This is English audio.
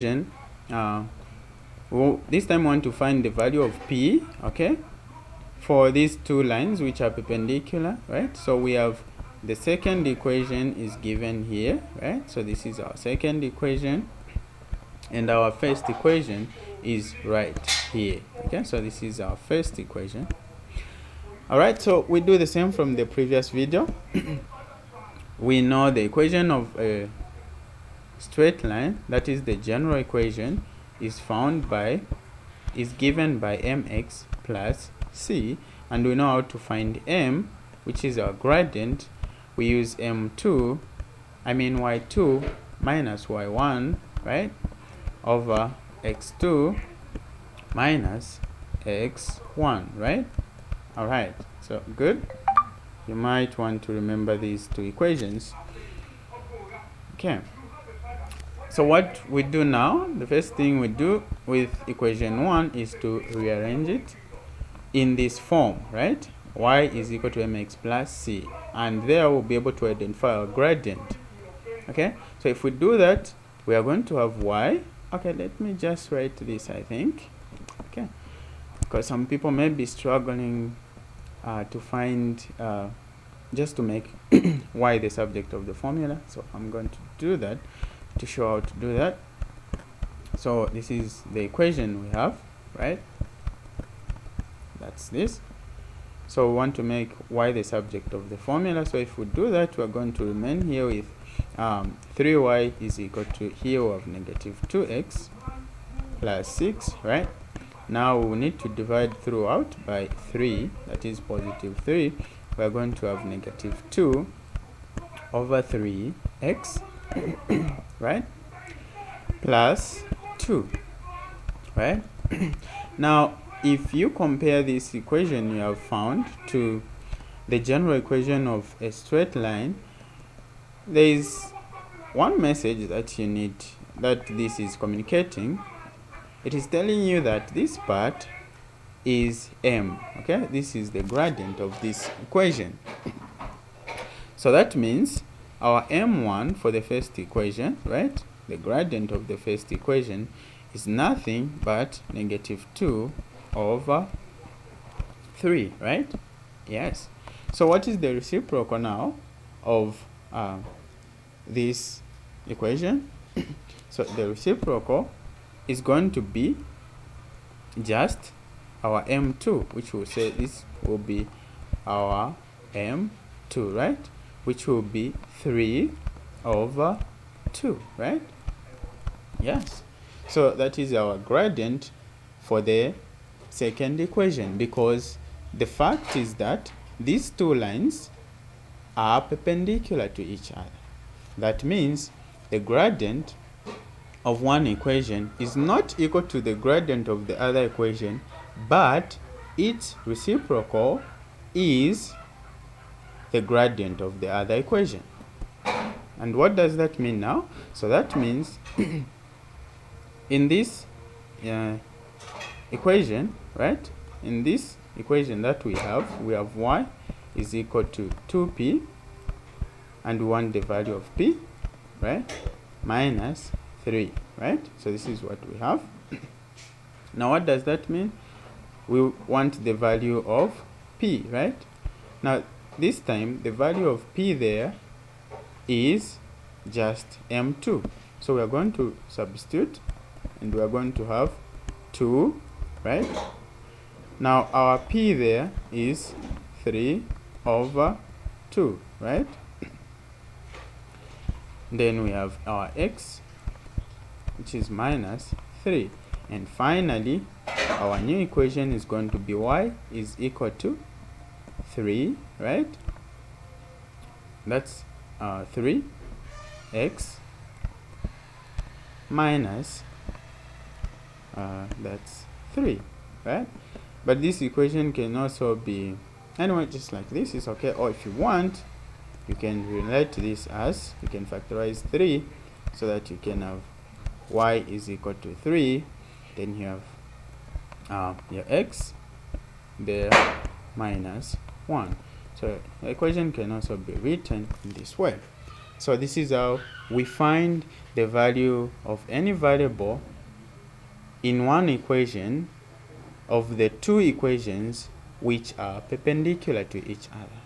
this time we want to find the value of p, okay, for these two lines which are perpendicular, right? So we have the second equation is given here, right? So this is our second equation, and our first equation is right here, okay? So this is our first equation. All right, so we do the same from the previous video. We know the equation of a straight line, that is the general equation, is given by mx plus c, and we know how to find m, which is our gradient. We use y2 minus y1, right, over x2 minus x1, right? All right, so good. You might want to remember these two equations. Okay, so what we do now, the first thing we do with equation 1 is to rearrange it in this form, right? Y is equal to mx plus c, and there we'll be able to identify our gradient. Okay, so if we do that, we are going to have y. Okay, let me just write this, I think. Okay, because some people may be struggling to find just to make y the subject of the formula, so I'm going to do that to show how to do that. So this is the equation we have, right? That's this. So we want to make y the subject of the formula. So if we do that, we're going to remain here with 3y is equal to, here we have negative 2x plus 6, right? Now we need to divide throughout by 3, that is positive 3. We're going to have negative 2 over 3x, right, plus 2, right? Now, if you compare this equation you have found to the general equation of a straight line, there is one message that you need, that this is communicating. It is telling you that this part is m, okay? This is the gradient of this equation. So that means our m1 for the first equation, right, the gradient of the first equation, is nothing but negative 2 over 3, right? Yes. So what is the reciprocal now of this equation? So the reciprocal is going to be just our m2, which will say this will be our m2, right, which will be 3 over 2, right? Yes. So that is our gradient for the second equation, because the fact is that these two lines are perpendicular to each other. That means the gradient of one equation is not equal to the gradient of the other equation, but its reciprocal is the gradient of the other equation. And what does that mean now? So that means in this equation, right, in this equation that we have y is equal to 2p, and we want the value of p, right, minus 3, right? So this is what we have. Now what does that mean? We want the value of p, right? Now this time the value of p there is just m2. So we are going to substitute, and we are going to have 2, right? Now our p there is 3 over 2, right? Then we have our x, which is minus 3. And finally, our new equation is going to be y is equal to 3, right? That's 3x minus that's 3, right? But this equation can also be, anyway, just like this is okay. Or if you want, you can relate this as, you can factorize 3 so that you can have y is equal to 3. Then you have your x there minus 1. So the equation can also be written in this way. So this is how we find the value of any variable in one equation of the two equations which are perpendicular to each other.